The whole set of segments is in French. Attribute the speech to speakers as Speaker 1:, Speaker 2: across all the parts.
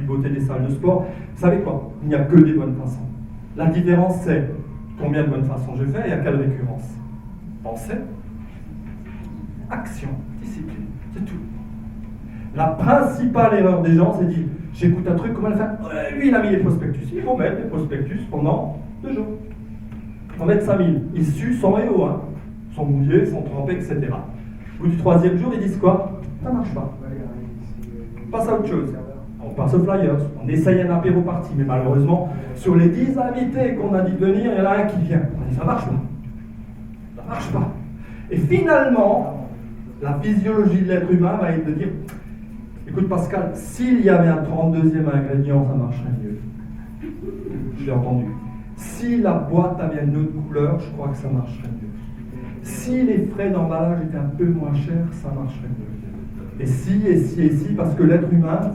Speaker 1: beauté des salles de sport. Vous savez quoi? Il n'y a que des bonnes façons. La différence, c'est combien de bonnes façons je fais et à quelle récurrence. Pensée, action, discipline, c'est tout. La principale erreur des gens, c'est de dire j'écoute un truc, comment le faire? Lui, il a mis les prospectus. Il faut mettre les prospectus pendant 2 jours. Il faut mettre 5000. Ils suent sans EO, hein. Ils sont mouillés, ils sont trempés, etc. Au bout du 3e jour, ils disent quoi? Ça ne marche pas. On passe à autre chose. On passe aux flyers. On essaye un apéro party, mais malheureusement, sur les 10 invités qu'on a dit de venir, il y en a un qui vient. On dit ça ne marche pas. Ça ne marche pas. Et finalement, la physiologie de l'être humain va être de dire écoute Pascal, s'il y avait un 32e ingrédient, ça marcherait mieux. Je l'ai entendu. Si la boîte avait une autre couleur, je crois que ça marcherait mieux. Si les frais d'emballage étaient un peu moins chers, ça marcherait mieux. Et si, parce que l'être humain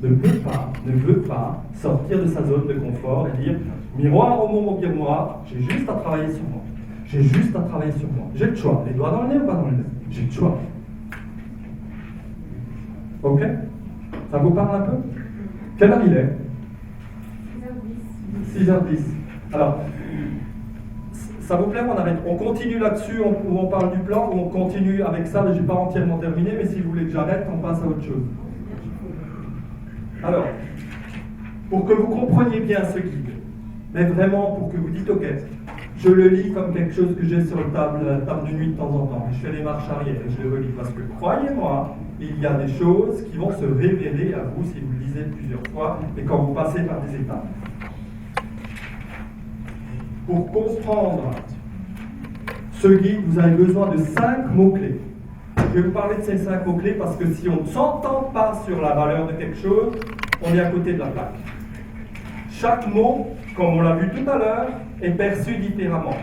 Speaker 1: ne veut pas sortir de sa zone de confort et dire miroir au mon miroir, j'ai juste à travailler sur moi. J'ai juste à travailler sur moi. J'ai le choix. Les doigts dans le nez ou pas dans le nez? J'ai le choix. Ok? Ça vous parle un peu? Quelle heure il est? 6h10. Alors, ça vous plaît, on arrête. On continue là-dessus, on parle du plan, ou on continue avec ça, je n'ai pas entièrement terminé, mais si vous voulez que j'arrête, on passe à autre chose. Alors, pour que vous compreniez bien ce guide, mais vraiment pour que vous dites, ok, je le lis comme quelque chose que j'ai sur la table de nuit de temps en temps, je fais les marches arrière et je le relis, parce que croyez-moi, il y a des choses qui vont se révéler à vous si vous le lisez plusieurs fois et quand vous passez par des étapes. Pour comprendre ce guide, vous avez besoin de 5 mots-clés. Je vais vous parler de ces 5 mots-clés parce que si on ne s'entend pas sur la valeur de quelque chose, on est à côté de la plaque. Chaque mot, comme on l'a vu tout à l'heure, est perçu différemment.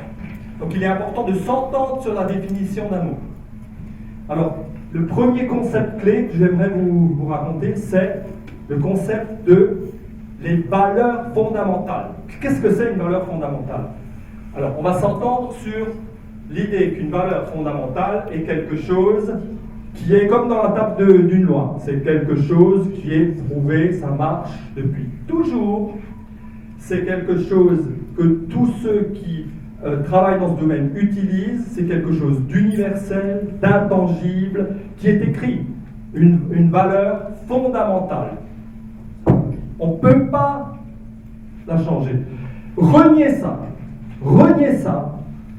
Speaker 1: Donc il est important de s'entendre sur la définition d'un mot. Alors, le premier concept clé que j'aimerais vous raconter, c'est le concept de les valeurs fondamentales. Qu'est-ce que c'est une valeur fondamentale? Alors, on va s'entendre sur l'idée qu'une valeur fondamentale est quelque chose qui est comme dans la table d'une loi. C'est quelque chose qui est prouvé, ça marche depuis toujours. C'est quelque chose que tous ceux qui travaillent dans ce domaine utilisent. C'est quelque chose d'universel, d'intangible, qui est écrit. Une valeur fondamentale. On ne peut pas la changer. Renier ça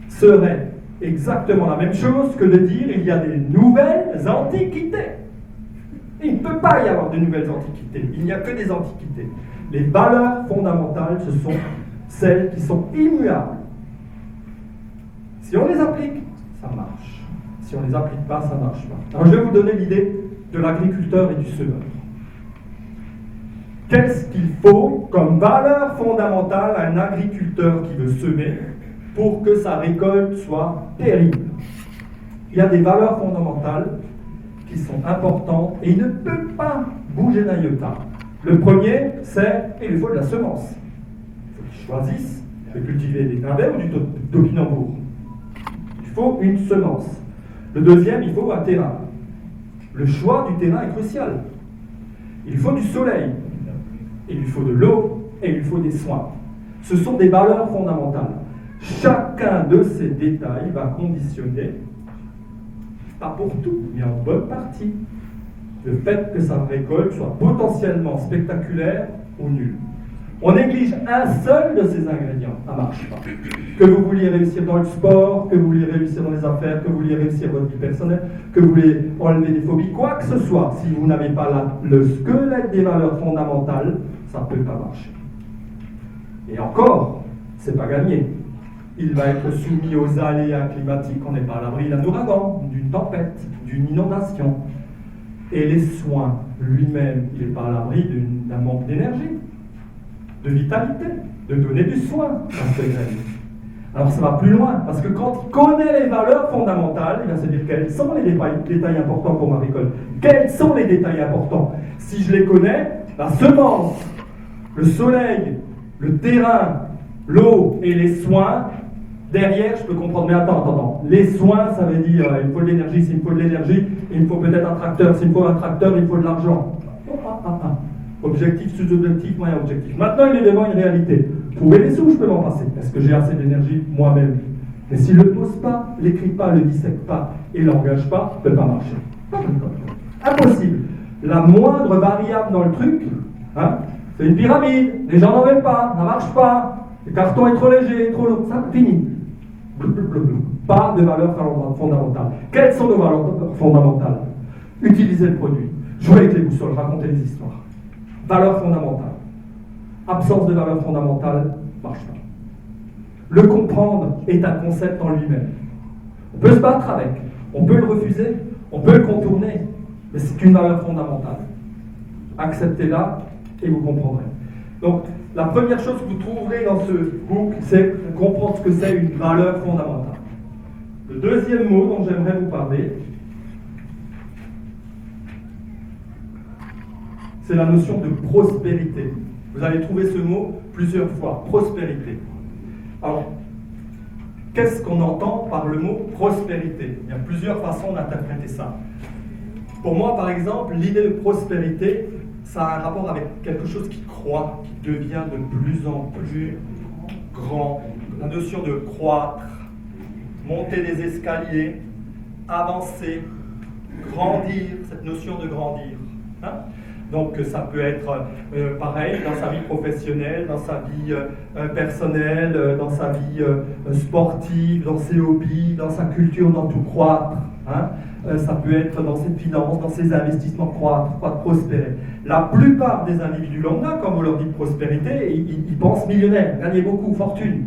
Speaker 1: serait exactement la même chose que de dire il y a des nouvelles antiquités. Il ne peut pas y avoir de nouvelles antiquités. Il n'y a que des antiquités. Les valeurs fondamentales, ce sont celles qui sont immuables. Si on les applique, ça marche. Si on ne les applique pas, ça ne marche pas. Alors je vais vous donner l'idée de l'agriculteur et du semeur. Qu'est-ce qu'il faut comme valeur fondamentale à un agriculteur qui veut semer pour que sa récolte soit terrible? Il y a des valeurs fondamentales qui sont importantes et il ne peut pas bouger d'un iota. Le premier, c'est il faut de la semence. Il faut qu'il choisisse de cultiver des navets ou du topinambour. Il faut une semence. Le deuxième, il faut un terrain. Le choix du terrain est crucial. Il faut du soleil. Il lui faut de l'eau et il lui faut des soins. Ce sont des valeurs fondamentales. Chacun de ces détails va conditionner, pas pour tout, mais en bonne partie, le fait que sa récolte soit potentiellement spectaculaire ou nulle. On néglige un seul de ces ingrédients, ça ne marche pas. Que vous vouliez réussir dans le sport, que vous vouliez réussir dans les affaires, que vous vouliez réussir votre vie personnelle, que vous voulez enlever des phobies, quoi que ce soit, si vous n'avez pas le squelette des valeurs fondamentales, ça ne peut pas marcher. Et encore, ce n'est pas gagné. Il va être soumis aux aléas climatiques, on n'est pas à l'abri d'un ouragan, d'une tempête, d'une inondation. Et les soins, lui-même, il n'est pas à l'abri d'un manque d'énergie, de vitalité, de donner du soin à ce graine. Alors ça va plus loin, parce que quand il connaît les valeurs fondamentales, il va se dire quels sont les détails importants pour ma récolte. Quels sont les détails importants? Si je les connais, la semence, le soleil, le terrain, l'eau et les soins, derrière, je peux comprendre, mais attends. Les soins, ça veut dire, il faut de l'énergie, s'il me faut de l'énergie, il me faut peut-être un tracteur, s'il me faut un tracteur, il faut de l'argent. Objectif, sous-objectif, moyen objectif. Maintenant, il est devant une réalité. Trouver les sous, je peux m'en passer. Est-ce que j'ai assez d'énergie moi-même? Mais s'il ne le pose pas, l'écrit pas, le dissèque pas et l'engage pas, ne peut pas marcher. Impossible. La moindre variable dans le truc, hein, c'est une pyramide. Les gens n'en veulent pas, ça ne marche pas. Le carton est trop léger, trop lourd. Ça, fini. Pas de valeur fondamentale. Quelles sont nos valeurs fondamentales? Utiliser le produit, jouer avec les boussoles, raconter les histoires. Valeur fondamentale. Absence de valeur fondamentale, marche pas. Le comprendre est un concept en lui-même. On peut se battre avec, on peut le refuser, on peut le contourner, mais c'est une valeur fondamentale. Acceptez-la et vous comprendrez. Donc, la première chose que vous trouverez dans ce book, c'est comprendre ce que c'est une valeur fondamentale. Le deuxième mot dont j'aimerais vous parler, c'est la notion de prospérité. Vous allez trouver ce mot plusieurs fois, prospérité. Alors, qu'est-ce qu'on entend par le mot prospérité? Il y a plusieurs façons d'interpréter ça. Pour moi, par exemple, l'idée de prospérité, ça a un rapport avec quelque chose qui croît, qui devient de plus en plus grand. La notion de croître, monter des escaliers, avancer, grandir, cette notion de grandir. Hein? Donc ça peut être pareil dans sa vie professionnelle, dans sa vie personnelle, dans sa vie sportive, dans ses hobbies, dans sa culture, dans tout croître. Hein? Ça peut être dans ses finances, dans ses investissements, croître, prospérer. La plupart des individus lambda, quand vous leur dites prospérité, ils pensent millionnaire, gagner beaucoup, fortune.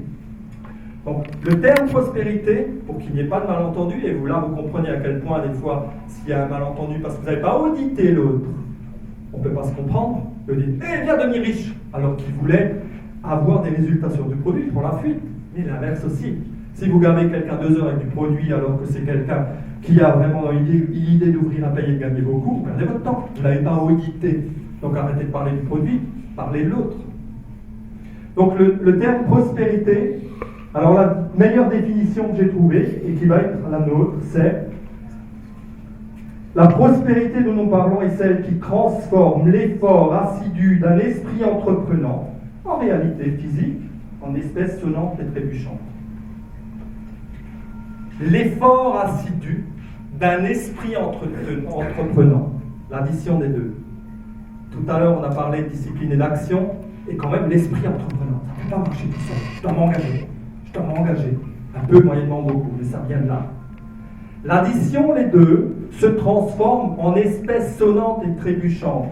Speaker 1: Donc le terme prospérité, pour qu'il n'y ait pas de malentendu, et vous là vous comprenez à quel point des fois s'il y a un malentendu parce que vous n'avez pas audité l'autre, on ne peut pas se comprendre, il dit « Eh, viens devenir riche !» alors qu'il voulait avoir des résultats sur du produit pour la fuite. Mais l'inverse aussi. Si vous gardez quelqu'un 2 heures avec du produit alors que c'est quelqu'un qui a vraiment l'idée d'ouvrir un pays et de gagner beaucoup, vous perdez votre temps. Vous n'avez pas audité. Donc arrêtez de parler du produit, parlez de l'autre. Donc le terme prospérité, alors la meilleure définition que j'ai trouvée, et qui va être la nôtre, c'est la prospérité dont nous parlons est celle qui transforme l'effort assidu d'un esprit entreprenant en réalité physique, en espèce sonnante et trébuchante. L'effort assidu d'un esprit entreprenant, l'addition des deux. Tout à l'heure, on a parlé de discipline et d'action, et quand même l'esprit entreprenant. Ça ne peut pas marcher tout seul. Je dois m'engager. Un peu, moyennement, beaucoup, mais ça vient de là. L'addition, les deux, se transforme en espèce sonnante et trébuchante.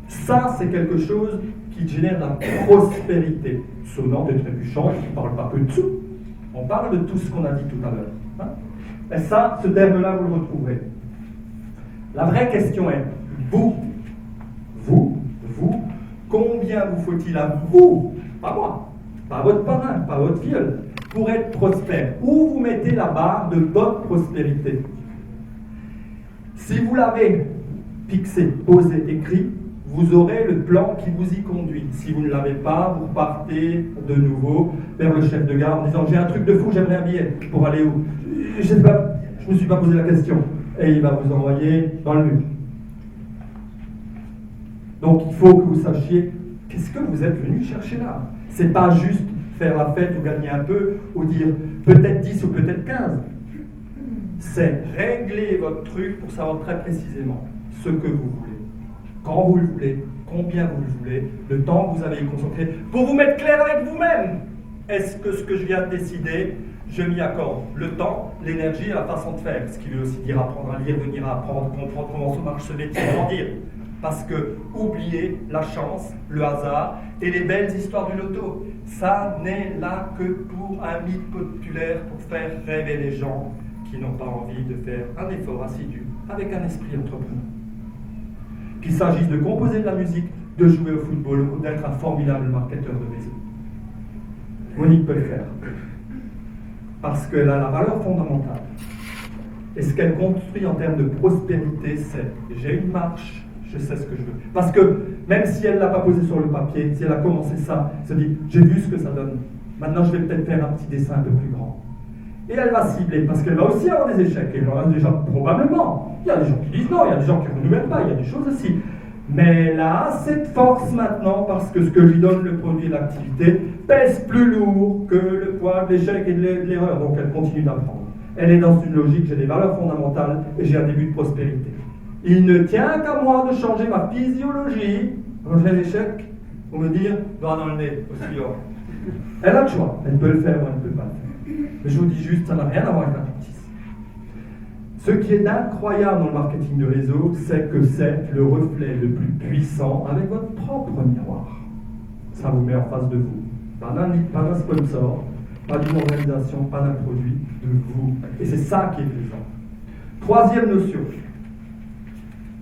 Speaker 1: Ça, c'est quelque chose qui génère la prospérité. Sonnante et trébuchante, on ne parle pas que de sous. On parle de tout ce qu'on a dit tout à l'heure. Hein? Et ça, ce terme-là, vous le retrouverez. La vraie question est, vous, combien vous faut-il à vous, pas moi, pas votre parrain, pas votre filleul, pour être prospère? Où vous mettez la barre de votre prospérité? Si vous l'avez fixé, posé, écrit, vous aurez le plan qui vous y conduit. Si vous ne l'avez pas, vous repartez de nouveau vers le chef de gare en disant « J'ai un truc de fou, j'aimerais un billet pour aller où? Je sais pas, je ne me suis pas posé la question. » Et il va vous envoyer dans le mur. Donc il faut que vous sachiez qu'est-ce que vous êtes venu chercher là. C'est pas juste faire la fête ou gagner un peu, ou dire peut-être 10 ou peut-être 15. C'est régler votre truc pour savoir très précisément ce que vous voulez, quand vous le voulez, combien vous le voulez, le temps que vous allez y consacrer, pour vous mettre clair avec vous-même. Est-ce que ce que je viens de décider, je m'y accorde le temps, l'énergie et la façon de faire? Ce qui veut aussi dire apprendre à lire, venir à apprendre, comprendre comment se marche ce métier, grandir. Parce que oubliez la chance, le hasard et les belles histoires du loto. Ça n'est là que pour un mythe populaire, pour faire rêver les gens qui n'ont pas envie de faire un effort assidu avec un esprit entrepreneur. Qu'il s'agisse de composer de la musique, de jouer au football ou d'être un formidable marketeur de maison. Monique peut le faire. Parce qu'elle a la valeur fondamentale. Et ce qu'elle construit en termes de prospérité, c'est j'ai une marche, je sais ce que je veux. Parce que même si elle ne l'a pas posé sur le papier, si elle a commencé ça, elle se dit j'ai vu ce que ça donne. Maintenant je vais peut-être faire un petit dessin un peu plus grand. Et elle va cibler, parce qu'elle va aussi avoir des échecs. Et il y en a déjà probablement. Il y a des gens qui disent non, il y a des gens qui ne renouvellent pas, il y a des choses aussi. Mais elle a assez de force maintenant parce que ce que lui donne le produit de l'activité pèse plus lourd que le poids de l'échec et de l'erreur. Donc elle continue d'apprendre. Elle est dans une logique, j'ai des valeurs fondamentales et j'ai un début de prospérité. Il ne tient qu'à moi de changer ma physiologie quand j'ai l'échec pour me dire doigt dans le nez aussi haut. Elle a le choix, elle peut le faire ou elle ne peut pas le faire. Mais je vous dis juste, ça n'a rien à voir avec l'attentisme. Ce qui est incroyable dans le marketing de réseau, c'est que c'est le reflet le plus puissant avec votre propre miroir. Ça vous met en face de vous. Pas d'un sponsor, pas d'une organisation, pas d'un produit, de vous. Et c'est ça qui est puissant. Troisième notion,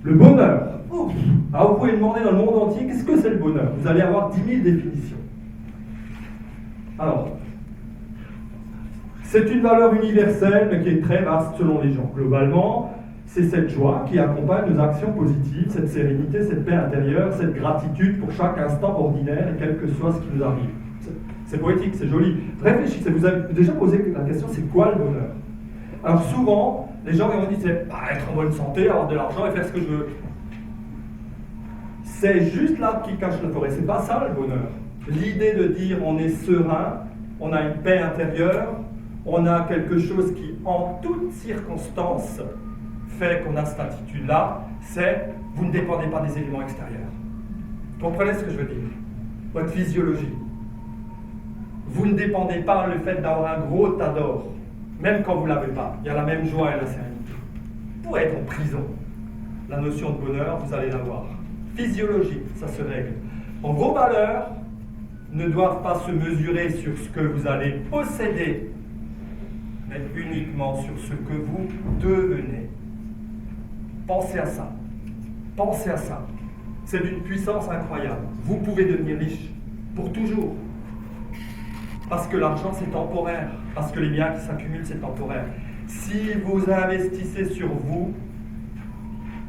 Speaker 1: le bonheur. Alors vous pouvez demander dans le monde entier, qu'est-ce que c'est le bonheur? Vous allez avoir 10 000 définitions. Alors, c'est une valeur universelle, mais qui est très vaste selon les gens. Globalement, c'est cette joie qui accompagne nos actions positives, cette sérénité, cette paix intérieure, cette gratitude pour chaque instant ordinaire et quel que soit ce qui nous arrive. C'est poétique, c'est joli. Réfléchissez, vous avez déjà posé la question, c'est quoi le bonheur? Alors souvent, les gens vont dire, c'est être en bonne santé, avoir de l'argent et faire ce que je veux. C'est juste l'arbre qui cache la forêt, c'est pas ça le bonheur. L'idée de dire on est serein, on a une paix intérieure, on a quelque chose qui, en toutes circonstances, fait qu'on a cette attitude-là, c'est vous ne dépendez pas des éléments extérieurs. Vous comprenez ce que je veux dire? Votre physiologie. Vous ne dépendez pas du fait d'avoir un gros tas d'or, même quand vous ne l'avez pas. Il y a la même joie et la sérénité. Pour être en prison, la notion de bonheur, vous allez l'avoir. Physiologie, ça se règle. En vos valeurs ne doivent pas se mesurer sur ce que vous allez posséder, mais uniquement sur ce que vous devenez. Pensez à ça. Pensez à ça. C'est d'une puissance incroyable. Vous pouvez devenir riche pour toujours. Parce que l'argent, c'est temporaire. Parce que les biens qui s'accumulent, c'est temporaire. Si vous investissez sur vous,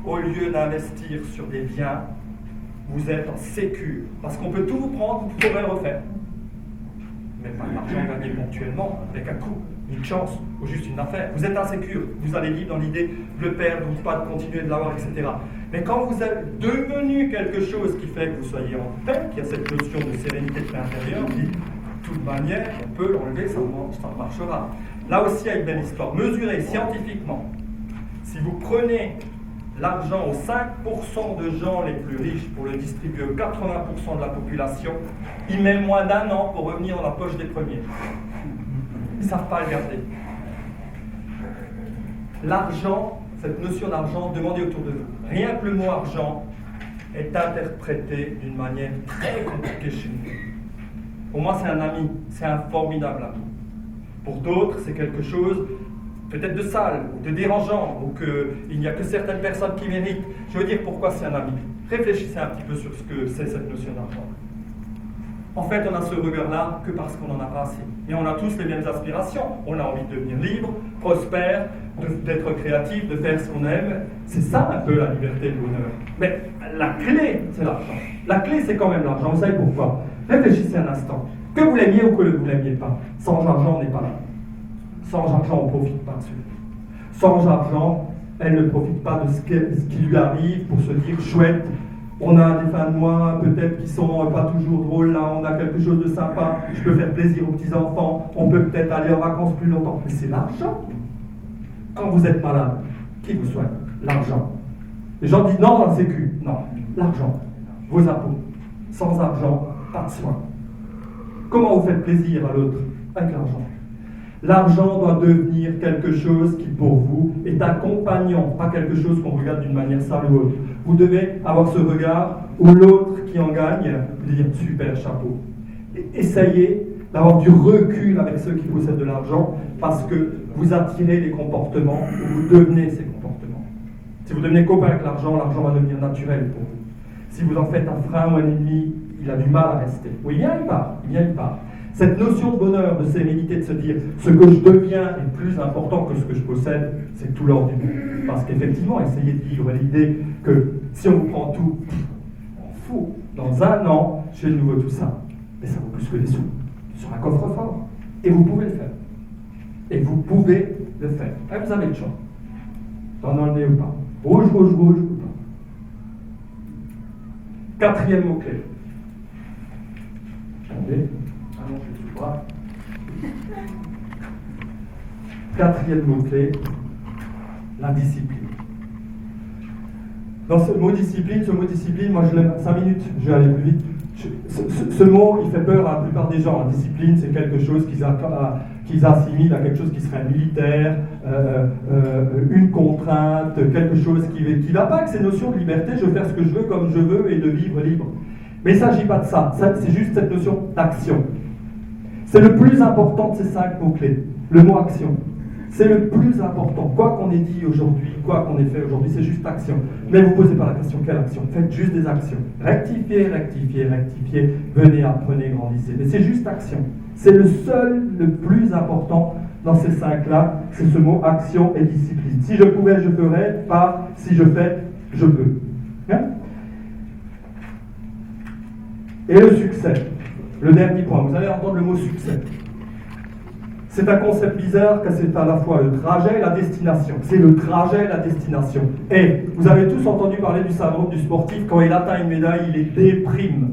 Speaker 1: au lieu d'investir sur des biens, vous êtes en sécure. Parce qu'on peut tout vous prendre, vous pourrez le refaire. Mais pas l'argent gagné ponctuellement, avec un coup, une chance, ou juste une affaire. Vous êtes insécure. Vous allez vivre dans l'idée de le perdre, ou pas de continuer de l'avoir, etc. Mais quand vous êtes devenu quelque chose qui fait que vous soyez en paix, qu'il y a cette notion de sérénité de paix intérieure, vous dites, de toute manière, on peut l'enlever, ça marchera. Là aussi, il y a une belle histoire. Mesurez scientifiquement. Si vous prenez l'argent aux 5% de gens les plus riches pour le distribuer aux 80% de la population, il met moins d'1 an pour revenir dans la poche des premiers. Ils ne savent pas le garder. L'argent, cette notion d'argent, demandez autour de vous. Rien que le mot argent est interprété d'une manière très compliquée chez nous. Pour moi, c'est un ami, c'est un formidable ami. Pour d'autres, c'est quelque chose peut-être de sale, ou de dérangeant, ou qu'il n'y a que certaines personnes qui méritent. Je veux dire pourquoi c'est un ami. Réfléchissez un petit peu sur ce que c'est cette notion d'argent. En fait, on a ce regard-là que parce qu'on n'en a pas assez. Mais on a tous les mêmes aspirations. On a envie de devenir libre, prospère, d'être créatif, de faire ce qu'on aime. C'est ça un peu la liberté et le bonheur. Mais la clé, c'est l'argent. La clé, c'est quand même l'argent. Vous savez pourquoi? Réfléchissez un instant. Que vous l'aimiez ou que vous ne l'aimiez pas. Sans argent, on n'est pas là. Sans argent, on ne profite pas de celui. Sans argent, elle ne profite pas de ce qui lui arrive pour se dire chouette. On a des fins de mois peut-être qui sont pas toujours drôles, là on a quelque chose de sympa, je peux faire plaisir aux petits-enfants, on peut peut-être aller en vacances plus longtemps. Mais c'est l'argent. Quand vous êtes malade, qui vous soigne? L'argent. Les gens disent non, la sécu. Non, l'argent. Vos impôts. Sans argent, pas de soins. Comment vous faites plaisir à l'autre? Avec l'argent. L'argent doit devenir quelque chose qui, pour vous, est accompagnant, pas quelque chose qu'on regarde d'une manière sale ou autre. Vous devez avoir ce regard où l'autre qui en gagne, dire super chapeau. Et essayez d'avoir du recul avec ceux qui possèdent de l'argent, parce que vous attirez les comportements, vous devenez ces comportements. Si vous devenez copain avec l'argent, l'argent va devenir naturel pour vous. Si vous en faites un frein ou un ennemi, il a du mal à rester. Oui, il vient, il part. Cette notion de bonheur, de sérénité, de se dire ce que je deviens est plus important que ce que je possède, c'est tout l'or du monde. Parce qu'effectivement, essayez de vivre l'idée que si on vous prend tout, on fout. Dans 1 an, j'ai de nouveau tout ça. Mais ça vaut plus que des sous. Sur un coffre-fort. Et vous pouvez le faire. Et vous pouvez le faire. Et vous avez le choix. Dans le nez ou pas. Rouge ou pas. Quatrième mot-clé. Attendez. Ah non, je ne sais pas. Quatrième mot-clé, la discipline. Dans ce mot discipline, moi je l'aime 5 minutes, je vais aller plus vite. Ce mot, il fait peur à la plupart des gens. La discipline, c'est quelque chose qu'ils assimilent à quelque chose qui serait militaire, une contrainte, quelque chose qui ne va pas avec ces notions de liberté, je veux faire ce que je veux comme je veux et de vivre libre. Mais il ne s'agit pas de ça, c'est juste cette notion d'action. C'est le plus important de ces 5 mots-clés, le mot action. C'est le plus important. Quoi qu'on ait dit aujourd'hui, quoi qu'on ait fait aujourd'hui, c'est juste action. Mais vous ne posez pas la question, quelle action? Faites juste des actions. Rectifiez, rectifiez, rectifiez. Venez, apprenez, grandissez. Mais c'est juste action. C'est le seul, le plus important dans ces 5-là. C'est ce mot action et discipline. Si je pouvais, je ferais. Pas si je fais, je peux. Hein? Et le succès. Le dernier point. Vous allez entendre le mot succès. C'est un concept bizarre que c'est à la fois le trajet et la destination. C'est le trajet et la destination. Et vous avez tous entendu parler du syndrome du sportif, quand il atteint une médaille, il est déprime.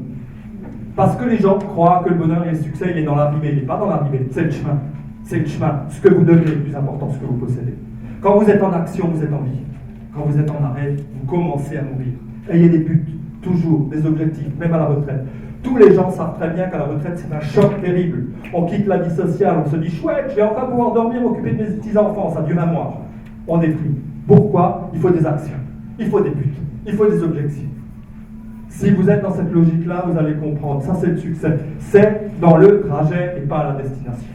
Speaker 1: Parce que les gens croient que le bonheur et le succès, il est dans l'arrivée. Il n'est pas dans l'arrivée, c'est le chemin. C'est le chemin. Ce que vous devenez est le plus important, ce que vous possédez. Quand vous êtes en action, vous êtes en vie. Quand vous êtes en arrêt, vous commencez à mourir. Ayez des buts, toujours, des objectifs, même à la retraite. Tous les gens savent très bien qu'à la retraite, c'est un choc terrible. On quitte la vie sociale, on se dit « chouette, je vais enfin pouvoir dormir, m'occuper de mes petits-enfants, ça dure un mois. » On déprime. Pourquoi? Il faut des actions, il faut des buts, il faut des objectifs. Si vous êtes dans cette logique-là, vous allez comprendre. Ça, c'est le succès. C'est dans le trajet et pas la destination.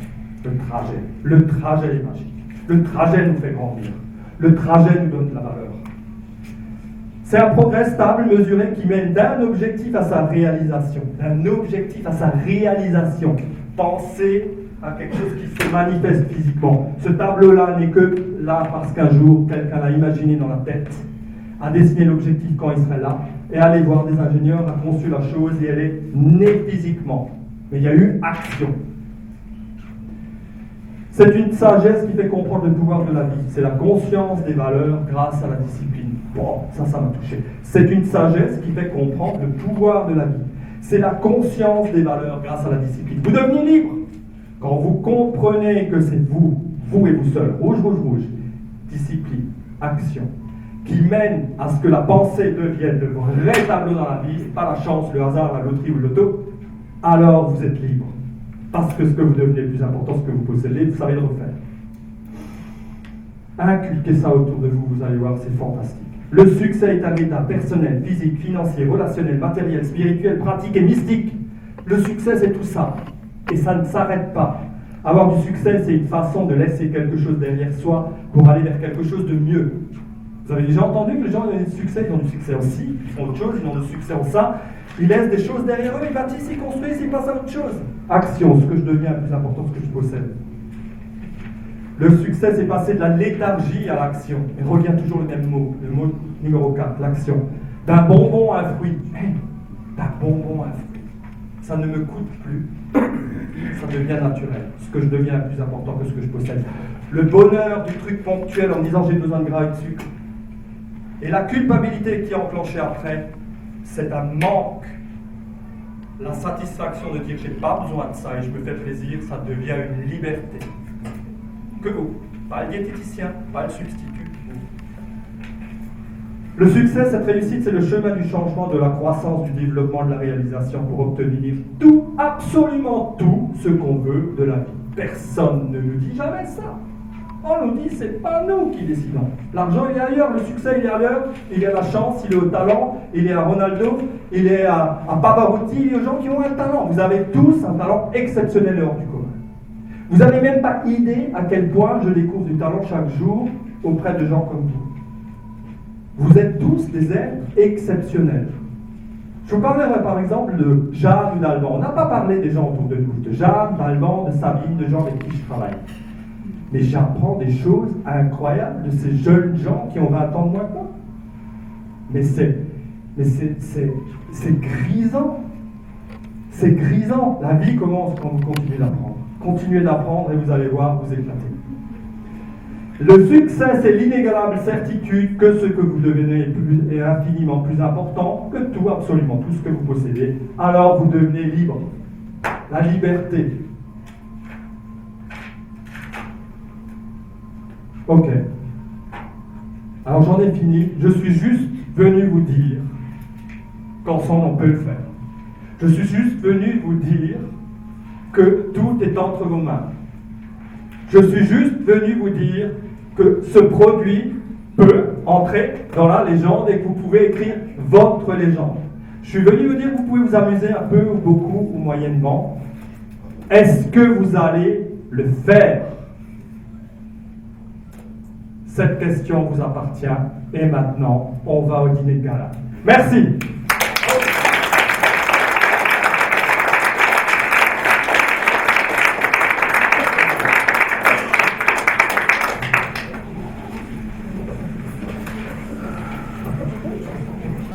Speaker 1: Le trajet. Le trajet est magique. Le trajet nous fait grandir. Le trajet nous donne de la valeur. C'est un progrès stable, mesuré, qui mène d'un objectif à sa réalisation. D'un objectif à sa réalisation. Pensez à quelque chose qui se manifeste physiquement. Ce tableau-là n'est que là parce qu'un jour, quelqu'un l'a imaginé dans la tête, a dessiné l'objectif quand il serait là, et allé voir des ingénieurs, a conçu la chose, et elle est née physiquement. Mais il y a eu action. C'est une sagesse qui fait comprendre le pouvoir de la vie. C'est la conscience des valeurs grâce à la discipline. Bon, ça m'a touché. C'est une sagesse qui fait comprendre le pouvoir de la vie. C'est la conscience des valeurs grâce à la discipline. Vous devenez libre quand vous comprenez que c'est vous et vous seul, rouge, rouge, rouge, discipline, action, qui mène à ce que la pensée devienne le vrai tableau dans la vie, pas la chance, le hasard, la loterie ou le loto, alors vous êtes libre. Parce que ce que vous devenez le plus important, ce que vous possédez, vous savez le refaire. Inculquez ça autour de vous, vous allez voir, c'est fantastique. Le succès est un état personnel, physique, financier, relationnel, matériel, spirituel, pratique et mystique. Le succès, c'est tout ça. Et ça ne s'arrête pas. Avoir du succès, c'est une façon de laisser quelque chose derrière soi pour aller vers quelque chose de mieux. Vous avez déjà entendu que les gens ont du succès, ils ont du succès aussi, ils font autre chose, ils ont du succès en ça. Ils laissent des choses derrière eux, ils bâtissent, ils construisent, ils passent à autre chose. Action, ce que je deviens est plus important, ce que je possède. Le succès, c'est passer de la léthargie à l'action. Il revient toujours le même mot, le mot numéro 4, l'action. D'un bonbon à un fruit. D'un bonbon à un fruit. Ça ne me coûte plus. Ça devient naturel. Ce que je deviens est plus important que ce que je possède. Le bonheur du truc ponctuel en disant j'ai besoin de gras et de sucre. Et la culpabilité qui est enclenchée après, c'est un manque. La satisfaction de dire j'ai pas besoin de ça et je me fais plaisir, ça devient une liberté. Que vous, pas le diététicien, pas le substitut. Le succès, cette réussite, c'est le chemin du changement, de la croissance, du développement, de la réalisation pour obtenir tout, absolument tout ce qu'on veut de la vie. Personne ne nous dit jamais ça. On nous dit, c'est pas nous qui décidons. L'argent, il est ailleurs, le succès, il est ailleurs, il est à la chance, il est au talent, il est à Ronaldo, il est à Pavarotti, il est aux gens qui ont un talent. Vous avez tous un talent exceptionnel et hors du commun. Vous n'avez même pas idée à quel point je découvre du talent chaque jour auprès de gens comme vous. Vous êtes tous des êtres exceptionnels. Je vous parlerai par exemple de Jeanne ou d'Alban. On n'a pas parlé des gens autour de nous, de Jeanne, d'Alban, de Sabine, de gens avec qui je travaille. Mais j'apprends des choses incroyables de ces jeunes gens qui ont 20 ans de moins que moi. Mais c'est grisant. C'est grisant. La vie commence quand vous continuez d'apprendre. Continuez d'apprendre et vous allez voir vous éclater. Le succès, c'est l'inégalable certitude que ce que vous devenez est infiniment plus important que tout, absolument tout ce que vous possédez. Alors vous devenez libre. La liberté. Ok. Alors j'en ai fini. Je suis juste venu vous dire qu'ensemble on peut le faire. Je suis juste venu vous dire que tout est entre vos mains. Je suis juste venu vous dire que ce produit peut entrer dans la légende et que vous pouvez écrire votre légende. Je suis venu vous dire que vous pouvez vous amuser un peu ou beaucoup ou moyennement. Est-ce que vous allez le faire? Cette question vous appartient et maintenant on va au dîner de gala. Merci.